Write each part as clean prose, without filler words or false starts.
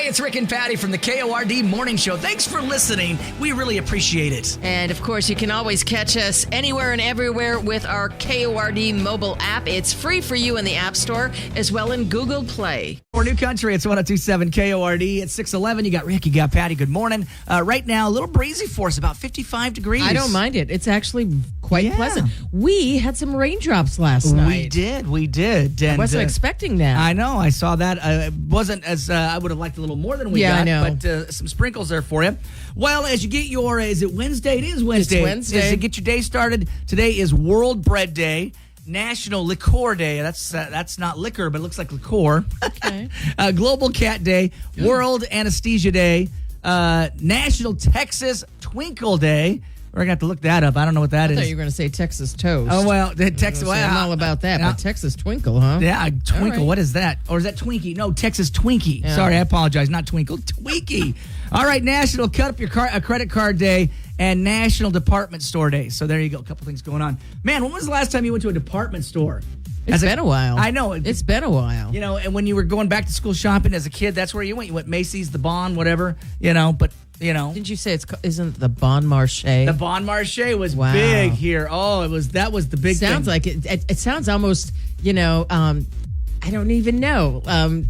Hey, it's Rick and Patty from the KORD Morning Show. Thanks for listening. We really appreciate it. And, of course, you can always catch us anywhere and everywhere with our KORD mobile app. It's free for you in the App Store as well in Google Play. For New Country, it's 102.7 KORD. It's 6:11. You got Rick, you got Patty. Good morning. Right now, a little breezy for us, about 55 degrees. I don't mind it. It's actually quite pleasant. We had some raindrops last night. We did. And, I wasn't expecting that. I know. I saw that. It wasn't as I would have liked a little more than we got. I know. But some sprinkles there for you. Well, as you get your, is it Wednesday? It is Wednesday. It's Wednesday. As you get your day started, today is World Bread Day. National Liqueur Day. That's not liquor, but it looks like liqueur. Okay. Global Cat Day. World Anesthesia Day. National Texas Twinkle Day. We're going to have to look that up. I don't know what that is. I thought you were going to say Texas Toast. Oh, well, Texas. Well, I'm all about that, but Texas Twinkle, huh? Yeah, Twinkle. Right. What is that? Or is that Twinkie? No, Texas Twinkie. Yeah. Sorry, I apologize. Not Twinkle. Twinkie. All right, National Cut Up Your Credit Card Day and National Department Store Day. So there you go. A couple things going on. Man, when was the last time you went to a department store? It's been a while. I know. It's been a while. You know, and when you were going back to school shopping as a kid, that's where you went. You went Macy's, the Bon, whatever, but, Didn't you say isn't the Bon Marché? The Bon Marché was Wow. big here. Oh, that was the big Sounds thing. like it. It sounds almost, I don't even know.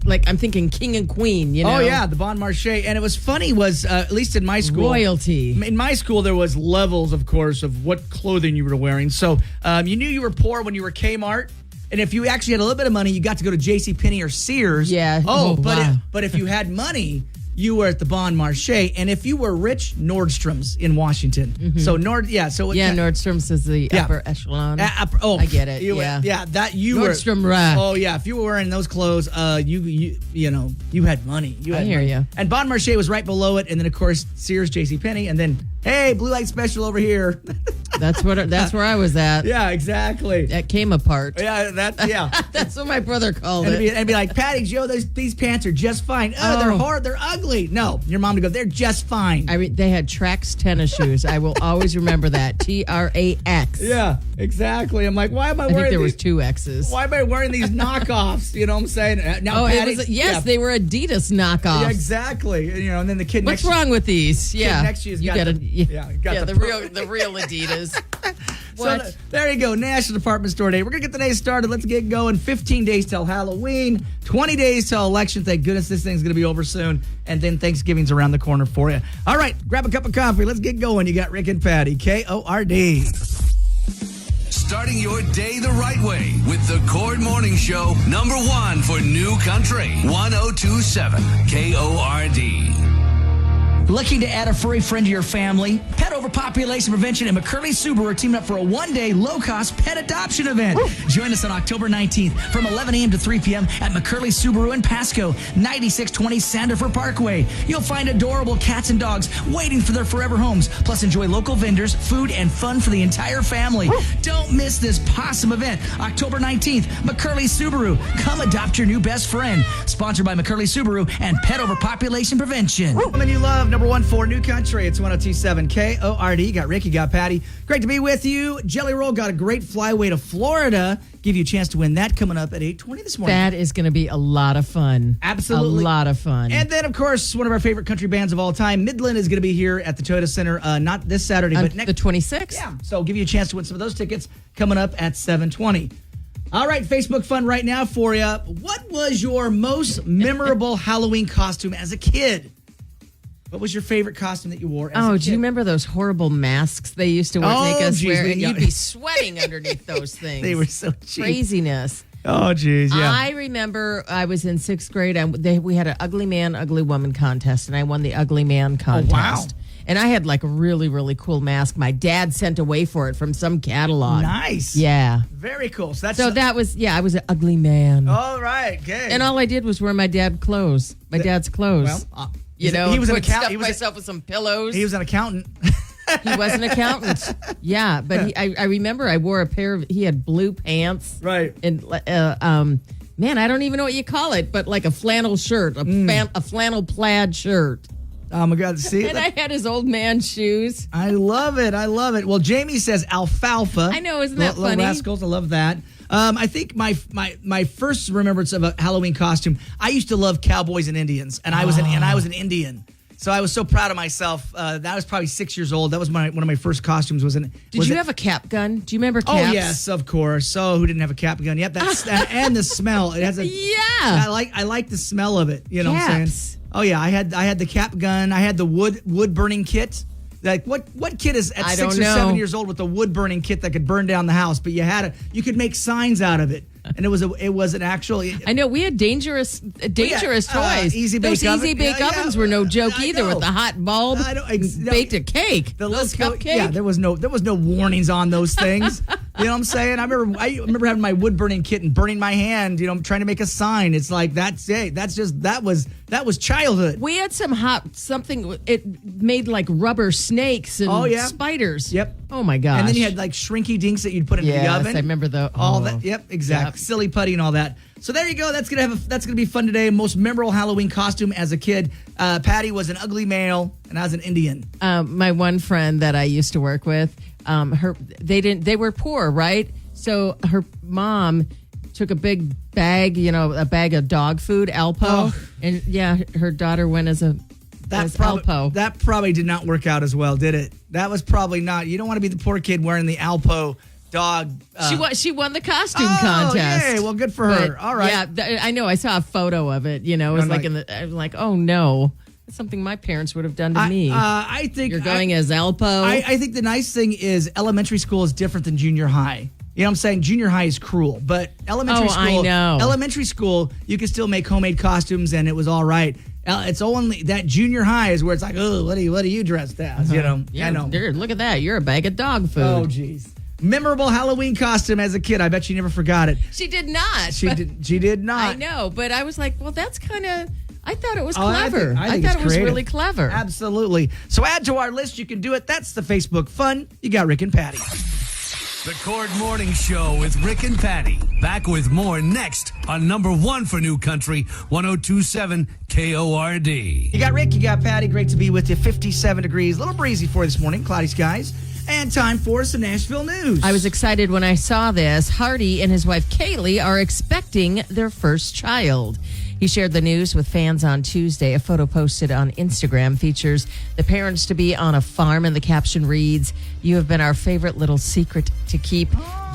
Like I'm thinking king and queen, Oh, yeah, the Bon Marché. And it was funny was, at least in my school. Royalty. In my school, there was levels, of course, of what clothing you were wearing. So you knew you were poor when you were Kmart. And if you actually had a little bit of money, you got to go to JCPenney or Sears. Yeah. But if you had money, you were at the Bon Marché. And if you were rich, Nordstrom's in Washington. Mm-hmm. So Nordstrom's is the upper echelon. I get it. Nordstrom rack. Oh yeah, if you were wearing those clothes, you had money. I hear you. And Bon Marché was right below it, and then of course Sears, JCPenney, and then hey, Blue Light Special over here. That's where I was at. Yeah, exactly. That came apart. Yeah, That's what my brother called it. it. And be like, Patty, Joe, these pants are just fine. Oh, they're hard, they're ugly. No, your mom would go, they're just fine. They had Trax tennis shoes. I will always remember that. TRAX. Yeah, exactly. I'm like, why am I wearing I think there these? was two X's. Why am I wearing these knockoffs? You know what I'm saying? Now, Patty, they were Adidas knockoffs. Yeah, exactly. And then the kid What's wrong with these? Yeah. Kid next to you got the real Adidas. So there you go, National Department Store Day. We're going to get the day started. Let's get going. 15 days till Halloween, 20 days till election. Thank goodness this thing's going to be over soon. And then Thanksgiving's around the corner for you. All right, grab a cup of coffee. Let's get going. You got Rick and Patty, KORD. Starting your day the right way with the KORD Morning Show, number one for New Country, 102.7 KORD. Looking to add a furry friend to your family? Pet Overpopulation Prevention and McCurley Subaru are teaming up for a one-day low-cost pet adoption event. Woo! Join us on October 19th from 11 a.m. to 3 p.m. at McCurley Subaru in Pasco, 9620 Sanderford Parkway. You'll find adorable cats and dogs waiting for their forever homes. Plus, enjoy local vendors, food, and fun for the entire family. Woo! Don't miss this awesome event. October 19th, McCurley Subaru. Come adopt your new best friend. Sponsored by McCurley Subaru and Pet Overpopulation Prevention. Woman you love. Number one for New Country. It's 102.7 KORD. You got Rick, you got Patty. Great to be with you. Jelly Roll got a great flyway to Florida. Give you a chance to win that coming up at 8:20 this morning. That is going to be a lot of fun. Absolutely. A lot of fun. And then, of course, one of our favorite country bands of all time, Midland, is going to be here at the Toyota Center, not this Saturday, but next. The 26th? Yeah. So give you a chance to win some of those tickets coming up at 7:20. All right, Facebook fun right now for you. What was your most memorable Halloween costume as a kid? What was your favorite costume that you wore as a kid? Do you remember those horrible masks they used to make us wear? And you'd be sweating underneath those things. They were so cheap. Craziness. Oh, geez, yeah. I remember I was in 6th grade, and we had an ugly man, ugly woman contest, and I won the ugly man contest. Oh, wow. And I had like a really, really cool mask. My dad sent away for it from some catalog. Nice. Yeah. Very cool. So that was, I was an ugly man. All right, okay. And all I did was wear my dad's clothes. Well, he was an accountant. Stuff myself with some pillows. He was an accountant. He was an accountant. Yeah, but I remember I wore a pair of. He had blue pants. Right. And man, I don't even know what you call it, but like a flannel shirt, a flannel plaid shirt. Oh, my God. See? And I had his old man shoes. I love it. Well, Jamie says alfalfa. I know. Isn't that funny? Little Rascals. I love that. I think my first remembrance of a Halloween costume, I used to love cowboys and Indians, and I was an Indian. So I was so proud of myself. That was probably 6 years old. That was one of my first costumes. Did you have a cap gun? Do you remember caps? Oh yes, of course. So who didn't have a cap gun? Yep, and the smell. It has a I like the smell of it. You know what I'm saying? Oh yeah, I had the cap gun. I had the wood burning kit. Like what kid is at 6 or 7 years old with a wood burning kit that could burn down the house? But you could make signs out of it, and it was an actual. I know we had dangerous toys. Easy bake Easy bake ovens were no joke either. With the hot bulb, baked a cake. Those cupcakes. Yeah, there was no warnings on those things. You know what I'm saying? I remember having my wood burning kit and burning my hand. You know, trying to make a sign. It's like that's it. That was childhood. We had something. It made like rubber snakes and spiders. Yep. Oh my gosh. And then you had like shrinky dinks that you'd put into the oven. I remember all that. Yep, exactly. Yep. Silly putty and all that. So there you go. That's gonna be fun today. Most memorable Halloween costume as a kid. Patty was an ugly male, and I was an Indian. My one friend that I used to work with, they were poor, right? So her mom took a big bag, a bag of dog food, Alpo, and her daughter went as Alpo. That probably did not work out as well, did it? That was probably not. You don't want to be the poor kid wearing the Alpo dog. She won the costume contest. Yay. Well, good for her. All right. Yeah, I know. I saw a photo of it. It was I'm like, oh no. That's something my parents would have done to me. I think you're going as Alpo. I think the nice thing is elementary school is different than junior high. You know what I'm saying? Junior high is cruel, but elementary school, you can still make homemade costumes, and it was all right. It's only that junior high is where it's like, oh, what are you dressed as? You know, yeah, I know. Look at that. You're a bag of dog food. Oh, jeez. Memorable Halloween costume as a kid. I bet you never forgot it. She did not. She did not. I know, but I was like, well, that's kind of. I thought it was clever. I think thought it was creative. really clever. Absolutely. So add to our list. You can do it. That's the Facebook fun. You got Rick and Patty. The Cord Morning Show with Rick and Patty. Back with more next on number one for New Country, 102.7 KORD. You got Rick, you got Patty. Great to be with you. 57 degrees. A little breezy for this morning. Cloudy skies. And time for some Nashville news. I was excited when I saw this. Hardy and his wife Kaylee are expecting their first child. He shared the news with fans on Tuesday. A photo posted on Instagram features the parents to be on a farm, and the caption reads, "You have been our favorite little secret to keep.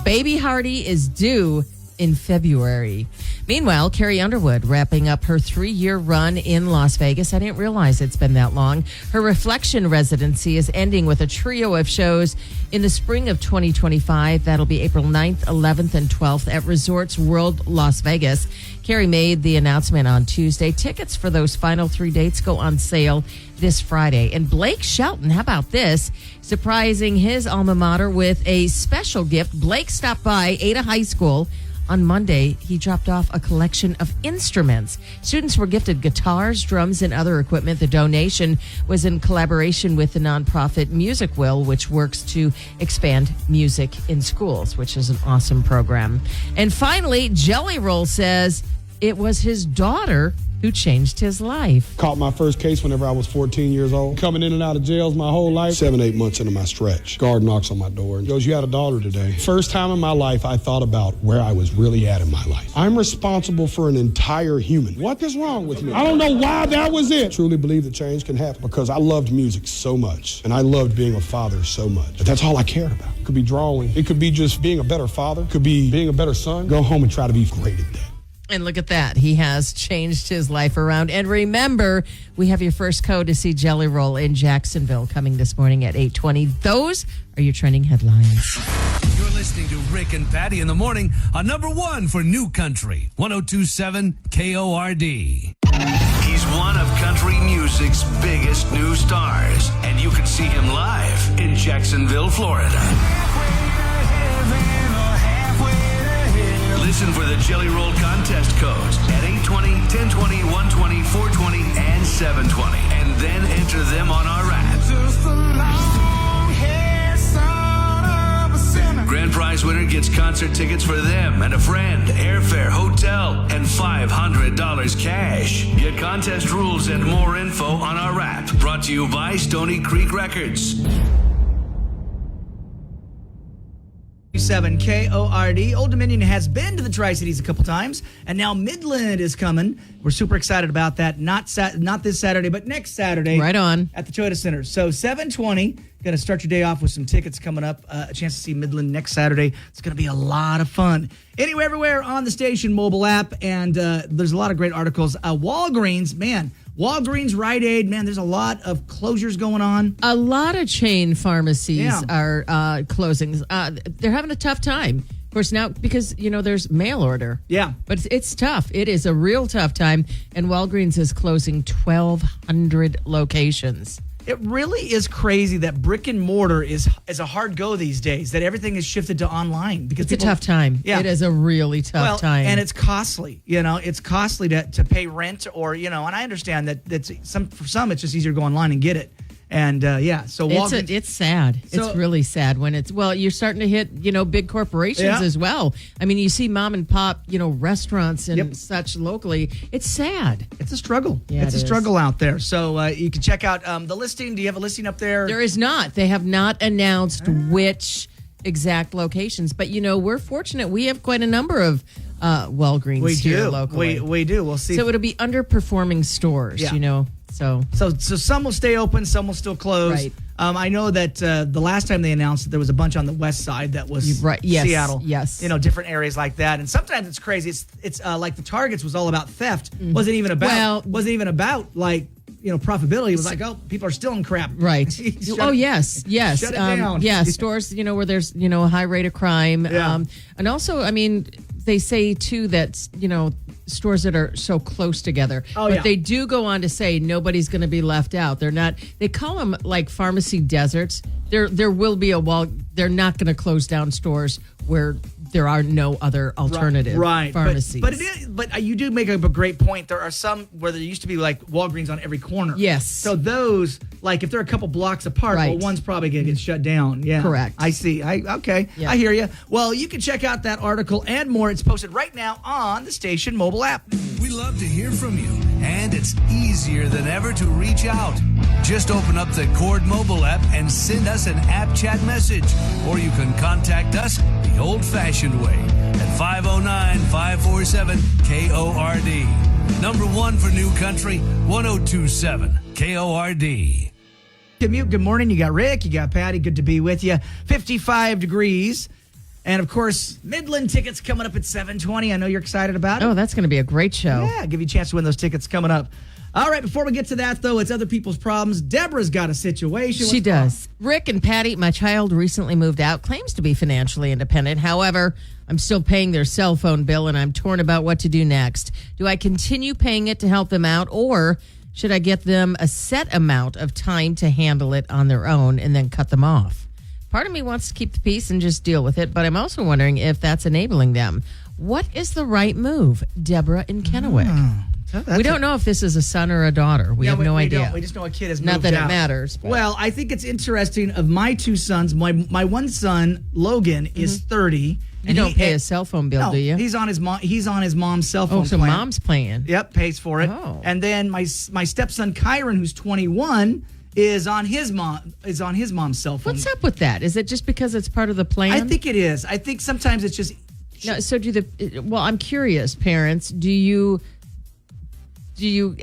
Baby Hardy is due in February." Meanwhile, Carrie Underwood wrapping up her 3-year run in Las Vegas. I didn't realize it's been that long. Her Reflection residency is ending with a trio of shows in the spring of 2025. That'll be April 9th, 11th, and 12th at Resorts World Las Vegas. Carrie made the announcement on Tuesday. Tickets for those final 3 dates go on sale this Friday. And Blake Shelton, how about this? Surprising his alma mater with a special gift. Blake stopped by Ada High School. On Monday, he dropped off a collection of instruments. Students were gifted guitars, drums, and other equipment. The donation was in collaboration with the nonprofit Music Will, which works to expand music in schools, which is an awesome program. And finally, Jelly Roll says it was his daughter who changed his life. Caught my first case whenever I was 14 years old. Coming in and out of jails my whole life. 7-8 months into my stretch. Guard knocks on my door and goes, "You had a daughter today." First time in my life I thought about where I was really at in my life. I'm responsible for an entire human. What is wrong with me? I don't know why that was it. I truly believe that change can happen because I loved music so much and I loved being a father so much. But that's all I cared about. It could be drawing. It could be just being a better father. It could be being a better son. Go home and try to be great at that. And look at that. He has changed his life around. And remember, we have your first code to see Jelly Roll in Jacksonville coming this morning at 8:20. Those are your trending headlines. You're listening to Rick and Patty in the morning on number one for New Country, 102.7 KORD. He's one of country music's biggest new stars, and you can see him live in Jacksonville, Florida. Listen for the Jelly Roll contest codes at 820, 1020, 120, 420, and 720. And then enter them on our app. Grand prize winner gets concert tickets for them and a friend, airfare, hotel, and $500 cash. Get contest rules and more info on our app. Brought to you by Stony Creek Records. 7 KORD. Old Dominion has been to the Tri-Cities a couple times, and now Midland is coming. We're super excited about that. Not this Saturday, but next Saturday. Right on. At the Toyota Center. So 7:20, going to start your day off with some tickets coming up. A chance to see Midland next Saturday. It's going to be a lot of fun. Anywhere, everywhere on the station mobile app, and there's a lot of great articles. Walgreens, man. Walgreens, Rite Aid, man, there's a lot of closures going on. A lot of chain pharmacies Yeah. are closing. They're having a tough time. Of course, now because, there's mail order. Yeah. But it's tough. It is a real tough time. And Walgreens is closing 1,200 locations. It really is crazy that brick and mortar is a hard go these days, that everything is shifted to online. Because It's a tough time. Yeah. It is a really tough time. And it's costly. It's costly to pay rent or, and I understand that for some it's just easier to go online and get it. And so Walgreens. It's sad. So- It's really sad when you're starting to hit, big corporations Yeah. as well. I mean, you see mom and pop, restaurants and Yep. such locally. It's sad. It's a struggle. Yeah, it's it a is. struggle out there. So you can check out the listing. Do you have a listing up there? There is not. They have not announced which exact locations, but we're fortunate. We have quite a number of Walgreens We here do. locally. We do. We'll see. So it'll be underperforming stores, Yeah. So So some will stay open, some will still close. Right. I know that the last time they announced that there was a bunch on the west side that was Right. Yes. Seattle. Yes. Different areas like that. And sometimes it's crazy. It's like the Targets was all about theft. Wasn't even about like profitability. It was like, people are stealing crap. right. Shut it- yes. Shut it down. Yeah, stores, where there's, a high rate of crime. Yeah. And also, they say too that, stores that are so close together. Oh, but yeah. they do go on to say nobody's going to be left out. They're not, they call them like pharmacy deserts. There will be a wall. They're not going to close down stores where there are no other alternative pharmacies. But you do make a great point. There are some where there used to be like Walgreens on every corner. Yes. So those, like if they're a couple blocks apart, Right. well, one's probably going to get shut down. Yeah. Correct. I see. Okay. Yeah. I hear you. Well, you can check out that article and more. It's posted right now on the station mobile app. We love to hear from you, and it's easier than ever to reach out. Just open up the Cord mobile app and send us an app chat message, or you can contact us the old-fashioned way at 509-547-KORD. Number one for New Country, 1027 KORD. Commute. Good morning. You got Rick. You got Patty. Good to be with you. 55 degrees. And, of course, Midland tickets coming up at 7:20. I know you're excited about it. Oh, that's going to be a great show. Yeah, give you a chance to win those tickets coming up. All right, before we get to that, though, it's other people's problems. Deborah's got a situation. She What's going on? does. Rick and Patty, my child recently moved out, claims to be financially independent. However, I'm still paying their cell phone bill, and I'm torn about what to do next. Do I continue paying it to help them out, or should I get them a set amount of time to handle it on their own and then cut them off? Part of me wants to keep the peace and just deal with it, but I'm also wondering if that's enabling them. What is the right move? Deborah in Kennewick. We don't know if this is a son or a daughter. We have no idea. We just know a kid has Not moved that out. it matters. but- Well, I think it's interesting. Of my two sons, my one son, Logan, is 30. You don't pay a cell phone bill, No, do you? he's on his mom's cell phone Oh, so plan. mom's playing. Yep, pays for it. Oh. And then my stepson Kyron, who's 21, is on his mom's cell phone. What's up with that? Is it just because it's part of the plan? I think it is. I think sometimes it's just No, so I'm curious, parents, do you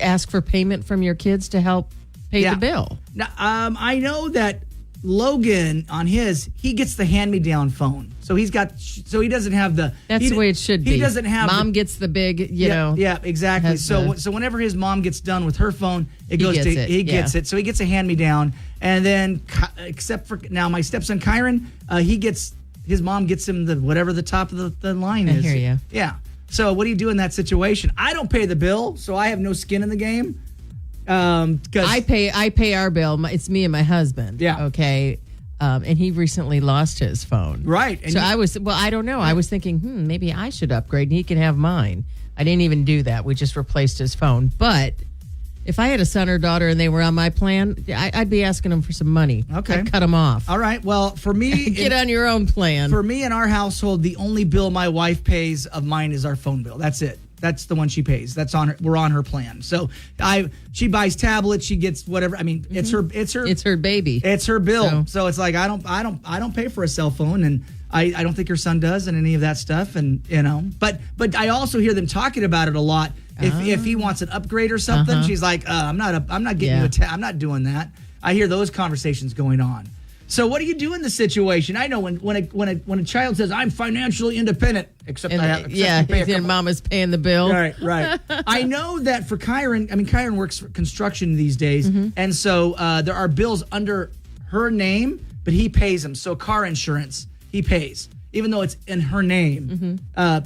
ask for payment from your kids to help pay the bill? Now, I know that Logan on his, he gets the hand-me-down phone. So he doesn't have the. That's the way it should be. He doesn't have. Mom gets the big, Yeah, exactly. has So the- so whenever his mom gets done with her phone, He gets it, he gets yeah. it. So he gets a hand-me-down, and then except for now, my stepson Kyron, his mom gets him whatever the top of the line is. I hear you. Yeah. So what do you do in that situation? I don't pay the bill, so I have no skin in the game. Because I pay our bill. It's me and my husband. Yeah. Okay. And he recently lost his phone. Right. And So I don't know. I was thinking, maybe I should upgrade and he can have mine. I didn't even do that. We just replaced his phone. But if I had a son or daughter and they were on my plan, I'd be asking them for some money. Okay. I'd cut them off. All right. Well, for me, Get on your own plan. For me in our household, the only bill my wife pays of mine is our phone bill. That's it. That's the one she pays. That's on her. We're on her plan. So she buys tablets. She gets whatever. I mean, it's her. It's her baby. It's her bill. So- So it's like I don't pay for a cell phone, and I don't think her son does and any of that stuff. And, but I also hear them talking about it a lot. If he wants an upgrade or something, she's like, I'm not getting you I'm not doing that. I hear those conversations going on. So what do you do in the situation? I know when a child says, I'm financially independent, except mama's paying the bill. Right. I know that for Kyron works for construction these days. And so there are bills under her name, but he pays them. So car insurance, he pays. Even though it's in her name,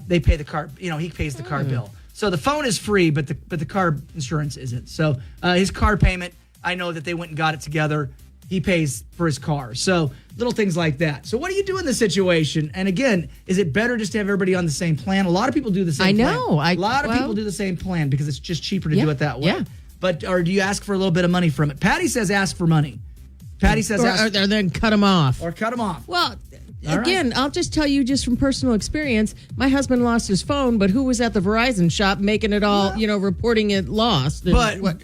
they pay the car, he pays the car bill. So the phone is free, but the car insurance isn't. So his car payment, I know that they went and got it together. He pays for his car. So little things like that. So what do you do in this situation? And again, is it better just to have everybody on the same plan? A lot of people do the same plan. I know. A lot of people do the same plan because it's just cheaper to do it that way. Yeah. But or do you ask for a little bit of money from it? Patty says ask for money. Patty says or then cut them off. Or cut them off. Well, again, I'll just tell you just from personal experience, my husband lost his phone, but who was at the Verizon shop making it all, reporting it lost? But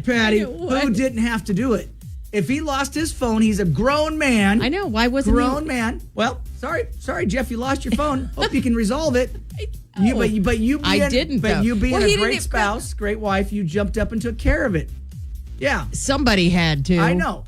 Patty, who didn't have to do it? If he lost his phone, he's a grown man. I know. Why wasn't he? Grown man. Well, sorry, Jeff, you lost your phone. Hope you can resolve it. You being a great spouse, great wife, you jumped up and took care of it. Yeah. Somebody had to. I know.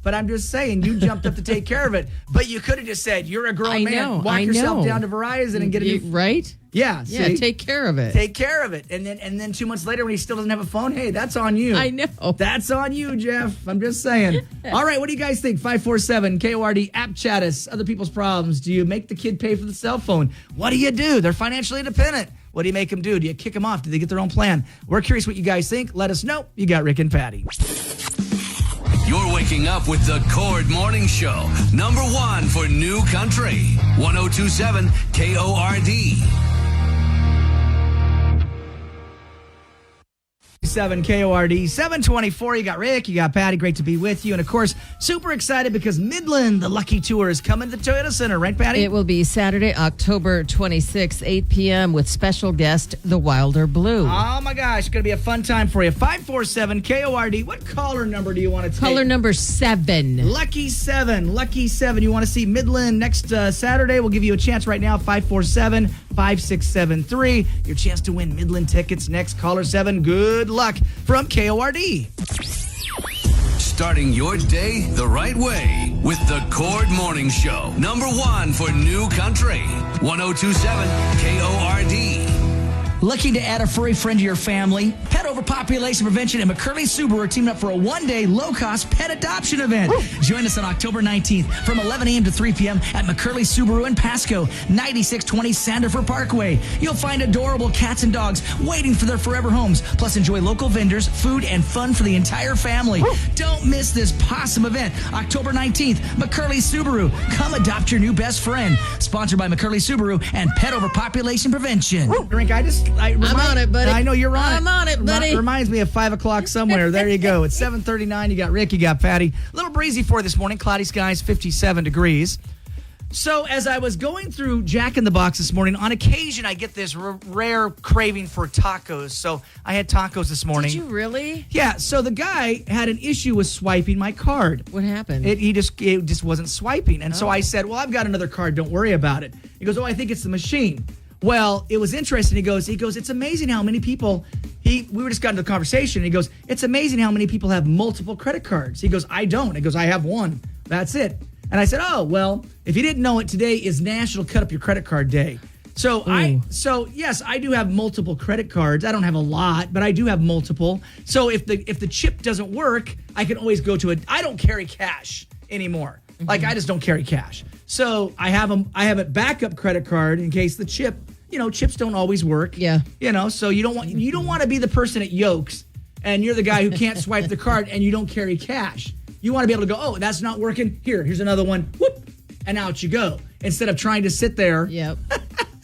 But I'm just saying, you jumped up to take care of it. But you could have just said, you're a grown man. Walk yourself down to Verizon and get a new... Right? Yeah. Yeah, take care of it. Take care of it. And then 2 months later, when he still doesn't have a phone, hey, that's on you. I know. That's on you, Jeff. I'm just saying. All right, what do you guys think? 547-KORD, app chat us. Other people's problems. Do you make the kid pay for the cell phone? What do you do? They're financially independent. What do you make them do? Do you kick them off? Do they get their own plan? We're curious what you guys think. Let us know. You got Rick and Patty. You're waking up with the Cord Morning Show. #1 for New Country. 1027 KORD. 7 KORD 724. You got Rick, you got Patty. Great to be with you. And of course, super excited because Midland, the Lucky Tour, is coming to the Toyota Center, right, Patty? It will be Saturday, October 26th, 8 p.m. with special guest, The Wilder Blue. Oh my gosh, it's going to be a fun time for you. 547 KORD. What caller number do you want to take? Caller number 7. Lucky 7. Lucky 7. You want to see Midland next Saturday? We'll give you a chance right now. 547-5673. Your chance to win Midland tickets next. Caller 7. Good luck from KORD. Starting your day the right way with the Cord Morning Show. #1 for New Country. 1027 KORD. Looking to add a furry friend to your family? Pet Overpopulation Prevention and McCurley Subaru are teaming up for a one-day low-cost pet adoption event. Join us on October 19th from 11 a.m. to 3 p.m. at McCurley Subaru in Pasco, 9620 Sandifer Parkway. You'll find adorable cats and dogs waiting for their forever homes, plus enjoy local vendors, food, and fun for the entire family. Don't miss this awesome event. October 19th, McCurley Subaru. Come adopt your new best friend. Sponsored by McCurley Subaru and Pet Overpopulation Prevention. Drink, I'm on it, buddy. I know you're on it. I'm on it, buddy. Reminds me of 5 o'clock somewhere. There you go. It's 7:39. You got Rick, you got Patty. A little breezy for this morning. Cloudy skies, 57 degrees. So as I was going through Jack in the Box this morning, on occasion I get this rare craving for tacos. So I had tacos this morning. Did you really? Yeah. So the guy had an issue with swiping my card. What happened? It just wasn't swiping. And so I said, well, I've got another card. Don't worry about it. He goes, oh, I think it's the machine. Well, it was interesting. He goes, it's amazing how many people, we were just got into the conversation. He goes, it's amazing how many people have multiple credit cards. He goes, I don't. He goes, I have one. That's it. And I said, oh, well, if you didn't know it, today is National Cut Up Your Credit Card Day. So yes, I do have multiple credit cards. I don't have a lot, but I do have multiple. So if the chip doesn't work, I can always go to I don't carry cash anymore. Mm-hmm. Like I just don't carry cash. So I have a backup credit card in case the chip, chips don't always work. Yeah. So you don't want to be the person at Yokes and you're the guy who can't swipe the card and you don't carry cash. You want to be able to go, oh, that's not working. Here's another one. Whoop. And out you go. Instead of trying to sit there. Yep.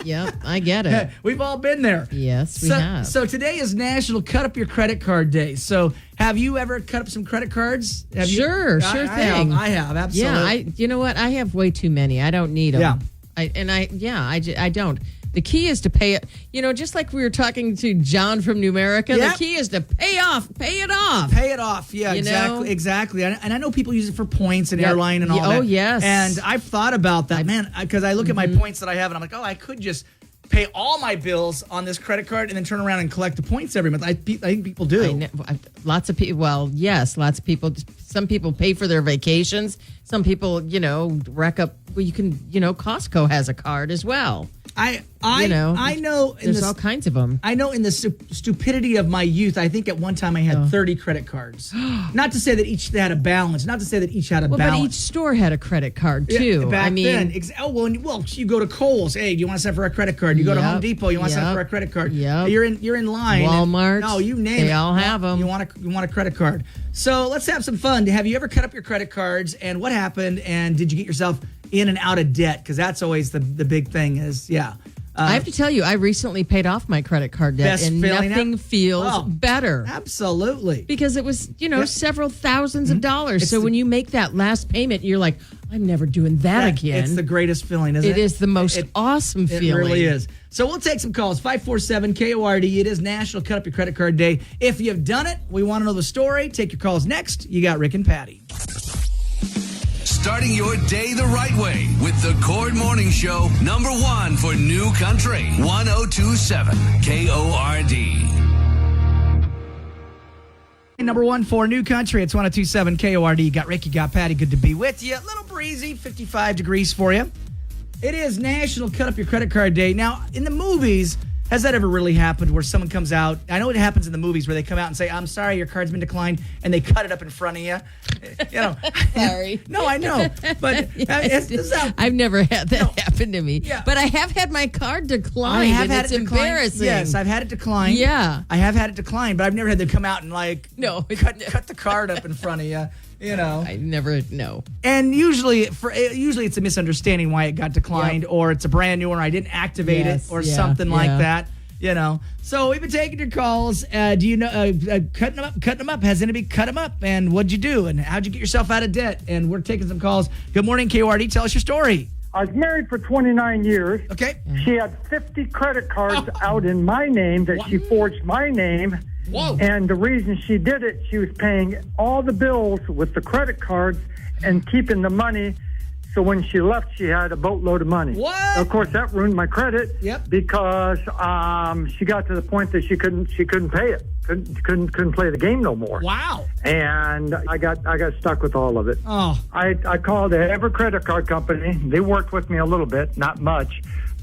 Yep, I get it. We've all been there. Yes, we have. So today is National Cut Up Your Credit Card Day. So have you ever cut up some credit cards? Sure thing. I have, absolutely. Yeah, you know what? I have way too many. I don't need them. Yeah. I don't. The key is to pay it. Just like we were talking to John from Numerica, Yep. the key is to pay it off. Pay it off. Yeah, know? exactly. And I know people use it for points and Yep. airline and all that. Oh, yes. And I've thought about that, man, because I look at my points that I have and I'm like, I could just pay all my bills on this credit card and then turn around and collect the points every month. I think people do. Lots of people. Well, yes, lots of people. Some people pay for their vacations. Some people, rack up. Well, you can, Costco has a card as well. I know. There's all kinds of them. I know in the stupidity of my youth, I think at one time I had 30 credit cards. Not to say that each had a balance. Not to say that each had a balance. But each store had a credit card too. Yeah, back then. You go to Kohl's. Hey, do you want to sign for a credit card? You go to Home Depot. You want to sign for a credit card? Yep. You're in line. Walmart. No, you name it. They all have them. You want a credit card. So let's have some fun. Have you ever cut up your credit cards? And what happened? And did you get yourself in and out of debt? Because that's always the big thing. I have to tell you, I recently paid off my credit card debt, Best and feeling nothing feels better. Absolutely. Because it was, several thousands of dollars. So when you make that last payment, you're like, I'm never doing that again. It's the greatest feeling, isn't it? It is the most awesome feeling. It really is. So we'll take some calls. 547-KORD. It is National Cut Up Your Credit Card Day. If you've done it, we want to know the story. Take your calls next. You got Rick and Patty. Starting your day the right way with the Cord Morning Show, #1 for New Country, 1027 KORD. #1 for New Country. It's 1027 KORD. You got Rick, you got Patty. Good to be with you. A little breezy, 55 degrees for you. It is National Cut Up Your Credit Card Day. Now, in the movies, has that ever really happened where someone comes out? I know it happens in the movies where they come out and say, I'm sorry, your card's been declined, and they cut it up in front of you. Sorry. No, I know. But I've never had that happen to me. Yeah. But I have had my card declined. I have had it's it declined. embarrassing. Yes, I've had it declined. Yeah. I have had it declined, but I've never had them come out and cut the card up in front of you. I never know. And usually it's a misunderstanding why it got declined, or it's a brand new one, or I didn't activate it, or something like that. So we've been taking your calls. Do you know cutting them up? Has anybody cut them up? And what'd you do? And how'd you get yourself out of debt? And we're taking some calls. Good morning, KORD. Tell us your story. I was married for 29 years. Okay. She had 50 credit cards out in my name that she forged my name. Whoa. And the reason she did it, she was paying all the bills with the credit cards and keeping the money. So when she left, she had a boatload of money. What? Of course, that ruined my credit. Yep. Because she got to the point that she couldn't pay it. Couldn't play the game no more. Wow. And I got stuck with all of it. Oh. I called every credit card company. They worked with me a little bit, not much.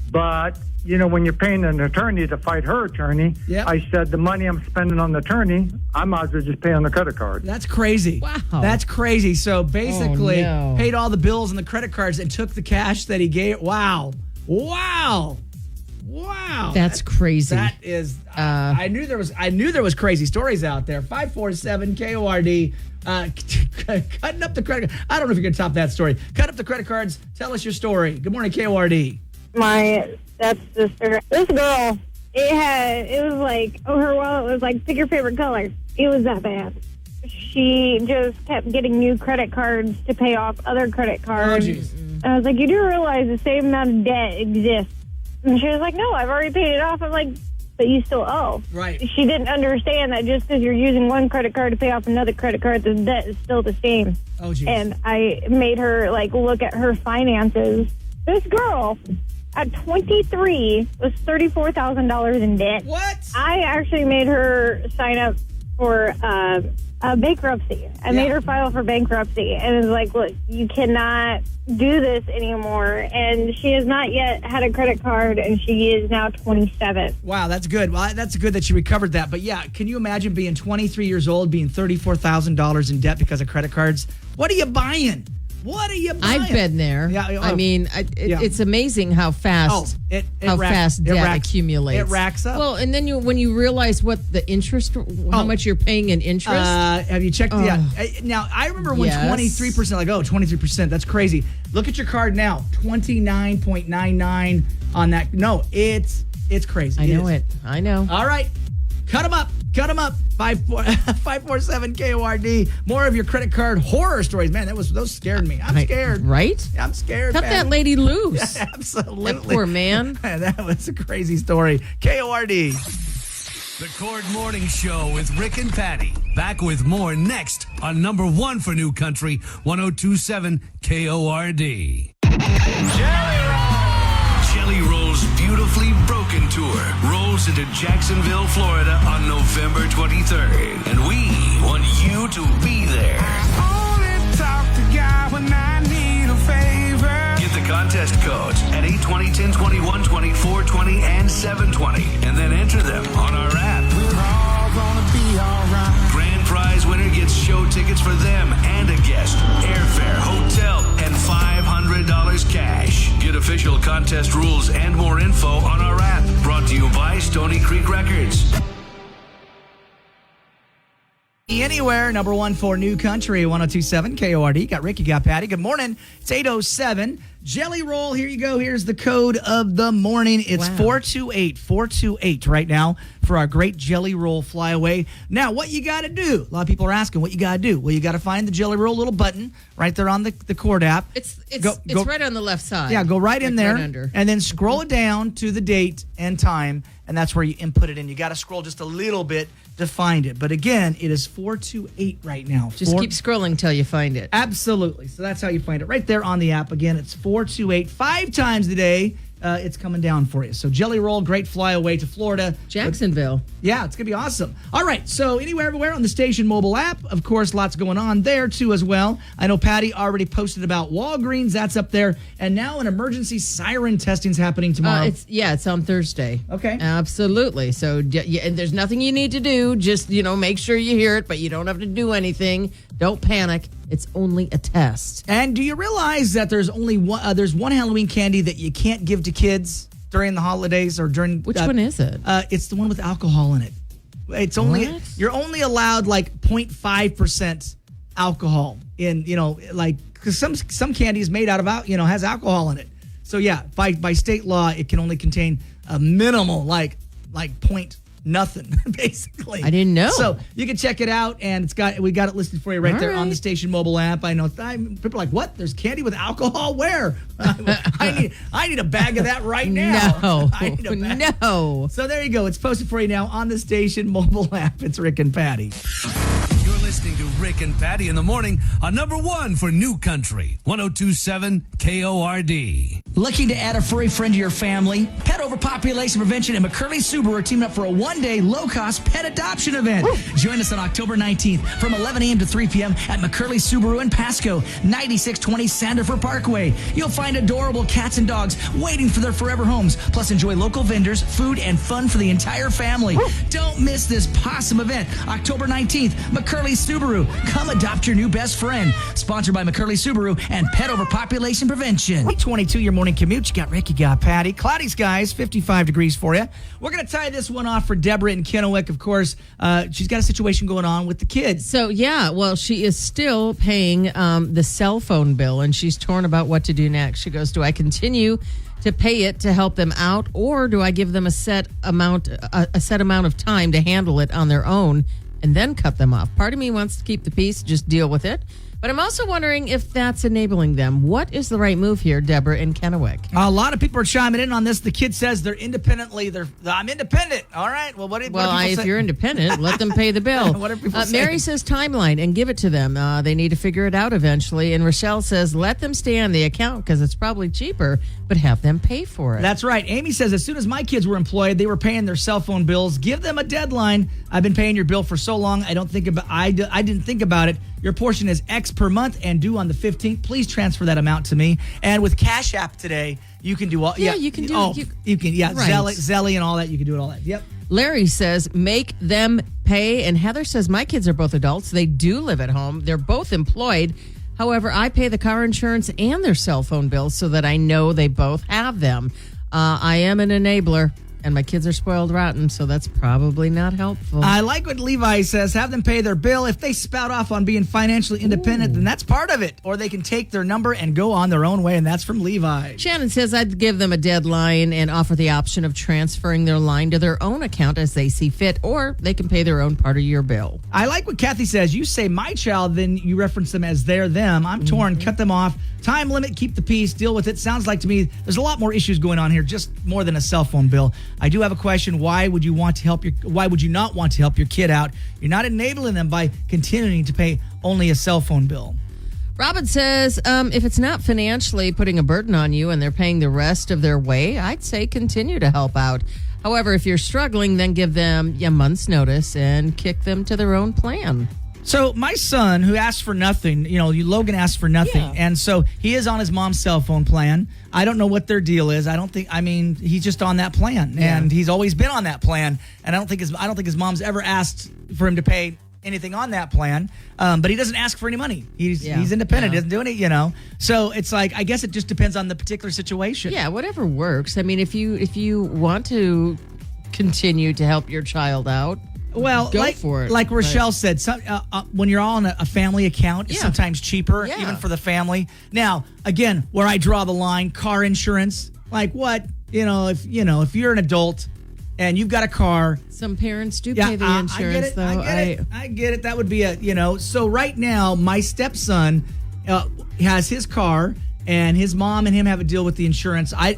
But, when you're paying an attorney to fight her attorney, Yep. I said the money I'm spending on the attorney, I might as well just pay on the credit card. That's crazy. Wow. That's crazy. So basically, no. paid all the bills and the credit cards and took the cash that he gave. Wow. That's crazy. That is. I knew there was crazy stories out there. 547 KORD. Cutting up the credit. I don't know if you're gonna top that story. Cut up the credit cards. Tell us your story. Good morning, KORD. My stepsister. This girl, it was like, her wallet was like, pick your favorite color. It was that bad. She just kept getting new credit cards to pay off other credit cards. Oh, jeez. I was like, you do realize the same amount of debt exists. And she was like, no, I've already paid it off. I'm like, but you still owe. Right. She didn't understand that just because you're using one credit card to pay off another credit card, the debt is still the same. Oh, jeez. And I made her look at her finances. This girl at 23 was $34,000 in debt. What? I actually made her sign up for a bankruptcy. I made her file for bankruptcy, and it was like, look, you cannot do this anymore. And she has not yet had a credit card, and she is now 27. Wow, that's good. Well, that's good that you recovered that. But yeah, can you imagine being 23 years old, being $34,000 in debt because of credit cards? What are you buying? I've been there. Yeah, I mean, it's amazing how fast debt accumulates. It racks up. Well, and then when you realize what the interest, how much you're paying in interest. Have you checked? Now, I remember when 23%, 23%, that's crazy. Look at your card now, 29.99 on that. No, it's crazy. I know. All right, cut them up. Cut them up. 547 KORD. More of your credit card horror stories. Man, those scared me. I'm scared. Right? I'm scared. Cut that lady loose. Absolutely. That poor man. That was a crazy story. KORD. The Cord Morning Show with Rick and Patty. Back with more next on number one for New Country, 102.7 KORD. Jelly Roll's Beautifully Broken Tour rolls into Jacksonville, Florida on November 23rd. And we want you to be there. Get the contest codes at 820, 1021, 2420, and 720. And then enter them on our app. We're all gonna be alright. Grand prize winner gets show tickets for them and a guest, airfare, hotel, and $500 cash. Get official contest rules and more info on our app. Brought to you by Stony Creek Records. Anywhere, number one for New Country, 102.7 KORD. Got Ricky, got Patty. Good morning. It's 8:07. Jelly Roll, here you go. Here's the code of the morning. It's 428 right now for our great Jelly Roll flyaway. Now, what you got to do? A lot of people are asking what you got to do. Well, you got to find the Jelly Roll little button right there on the Cord app. It's right on the left side. Yeah, go right in there, right under. and then scroll it down to the date and time, and that's where you input it in. You got to scroll just a little bit to find it. But again, it is 428 right now. Just keep scrolling till you find it. Absolutely. So that's how you find it right there on the app. Again, it's 428. 5 times a day, it's coming down for you. So Jelly Roll, great flyaway to Florida. Jacksonville. Yeah, it's going to be awesome. All right, so anywhere, everywhere on the station mobile app. Of course, lots going on there, too, as well. I know Patty already posted about Walgreens. That's up there. And now an emergency siren testing is happening tomorrow. It's on Thursday. Okay. Absolutely. So and there's nothing you need to do. Just, make sure you hear it, but you don't have to do anything. Don't panic. It's only a test. And do you realize that there's only one Halloween candy that you can't give to kids during the holidays or during... Which one is it? It's the one with alcohol in it. It's only... What? You're only allowed like 0.5% alcohol in, because some candy is made out of, has alcohol in it. So yeah, by state law, it can only contain a minimal, like point nothing, basically. I didn't know. So you can check it out, and we got it listed for you right there on the station mobile app. I know people are like, what? There's candy with alcohol? Where? I need a bag of that right now. No. I need a bag. No. So there you go. It's posted for you now on the station mobile app. It's Rick and Patty. You're listening to Rick and Patty in the morning on number one for New Country, 102.7 KORD. Looking to add a furry friend to your family? Pet Overpopulation Prevention and McCurley Subaru are teaming up for a one-day low-cost pet adoption event. Join us on October 19th from 11 a.m. to 3 p.m. at McCurley Subaru in Pasco, 9620 Sandifer Parkway. You'll find adorable cats and dogs waiting for their forever homes, plus enjoy local vendors, food, and fun for the entire family. Don't miss this awesome event. October 19th, McCurley Subaru. Come adopt your new best friend. Sponsored by McCurley Subaru and Pet Overpopulation Prevention. 22 your morning commute. You got Rick, you got Patty. Cloudy skies, 55 degrees for you. We're going to tie this one off for Deborah in Kennewick. Of course, she's got a situation going on with the kids. So, she is still paying the cell phone bill, and she's torn about what to do next. She goes, do I continue to pay it to help them out, or do I give them a set amount of time to handle it on their own and then cut them off? Part of me wants to keep the peace, just deal with it. But I'm also wondering if that's enabling them. What is the right move here, Deborah in Kennewick? A lot of people are chiming in on this. The kid says they're independently. I'm independent. All right. Well, what do people say? If you're independent, let them pay the bill. What are people saying? Mary says timeline and give it to them. They need to figure it out eventually. And Rochelle says let them stay on the account because it's probably cheaper, but have them pay for it. That's right. Amy says as soon as my kids were employed, they were paying their cell phone bills. Give them a deadline. I've been paying your bill for so long. I didn't think about it. Your portion is X per month and due on the 15th. Please transfer that amount to me. And with Cash App today, you can do all. Yeah, you can do. You can. Yeah, right. Zelly and all that. You can do it all that. Yep. Larry says make them pay, and Heather says my kids are both adults. They do live at home. They're both employed. However, I pay the car insurance and their cell phone bills so that I know they both have them. I am an enabler. And my kids are spoiled rotten, so that's probably not helpful. I like what Levi says. Have them pay their bill. If they spout off on being financially independent, then that's part of it. Or they can take their number and go on their own way, and that's from Levi. Shannon says I'd give them a deadline and offer the option of transferring their line to their own account as they see fit, or they can pay their own part of your bill. I like what Kathy says. You say my child, then you reference them as their, them. I'm torn. Cut them off. Time limit, keep the peace, deal with it. Sounds like to me there's a lot more issues going on here, just more than a cell phone bill. I do have a question. Why would you not want to help your kid out? You're not enabling them by continuing to pay only a cell phone bill. Robin says, if it's not financially putting a burden on you and they're paying the rest of their way, I'd say continue to help out. However, if you're struggling, then give them a month's notice and kick them to their own plan. So my son, who asked for nothing, Logan asked for nothing, and so he is on his mom's cell phone plan. I don't know what their deal is. He's just on that plan, and he's always been on that plan. And I don't think his mom's ever asked for him to pay anything on that plan. But he doesn't ask for any money. He's independent. He doesn't do any, So it's like, I guess it just depends on the particular situation. Yeah, whatever works. I mean, if you want to continue to help your child out. Well, go for it. Like Rochelle said, when you're all on a family account, it's sometimes cheaper, even for the family. Now, again, where I draw the line, car insurance, like what? If you're an adult and you've got a car. Some parents do pay the insurance, though. I get it. That would be so right now, my stepson has his car, and his mom and him have a deal with the insurance. I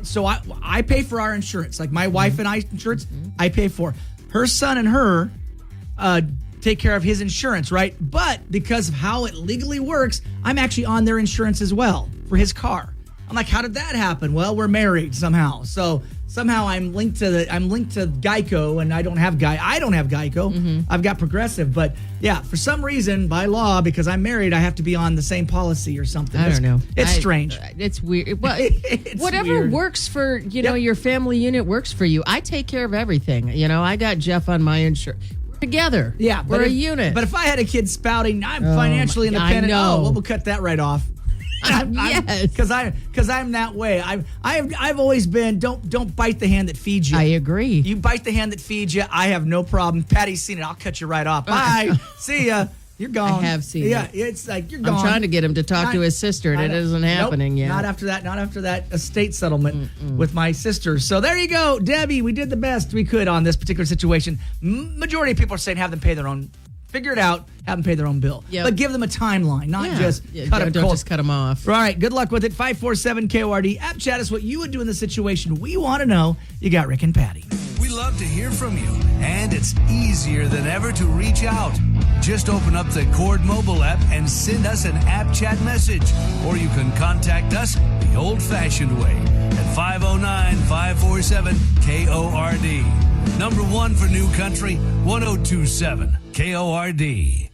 pay for our insurance. Like my wife and I insurance, I pay for. Her son and her take care of his insurance, right? But because of how it legally works, I'm actually on their insurance as well for his car. I'm like, how did that happen? Well, we're married somehow. So somehow I'm linked to Geico, and I don't have Geico. I've got Progressive, but yeah, for some reason, by law, because I'm married, I have to be on the same policy or something. I don't know. It's strange. It's weird. Well, whatever weird. works for your family unit works for you. I take care of everything. I got Jeff on my insurance. Together. Yeah, we're a unit. But if I had a kid spouting, I'm financially independent. I know. We'll cut that right off. Yes, because I'm that way. I've always been don't bite the hand that feeds you. I agree. You bite the hand that feeds you. I have no problem. Patty's seen it. I'll cut you right off. Bye. See ya. You're gone. I have seen it. Yeah, it's like you're gone. I'm trying to get him to talk to his sister, and it isn't happening yet. Not after that estate settlement with my sister. So there you go, Debbie. We did the best we could on this particular situation. Majority of people are saying have them pay their own. Figure it out, have them pay their own bill. Yep. But give them a timeline, not just cut them Don't cold. just cut them off. All right, good luck with it. 547-KORD. App chat us what you would do in the situation. We want to know. You got Rick and Patty. We love to hear from you, and it's easier than ever to reach out. Just open up the Cord mobile app and send us an app chat message. Or you can contact us the old-fashioned way at 509-547-KORD. Number one for New Country, 1027 KORD.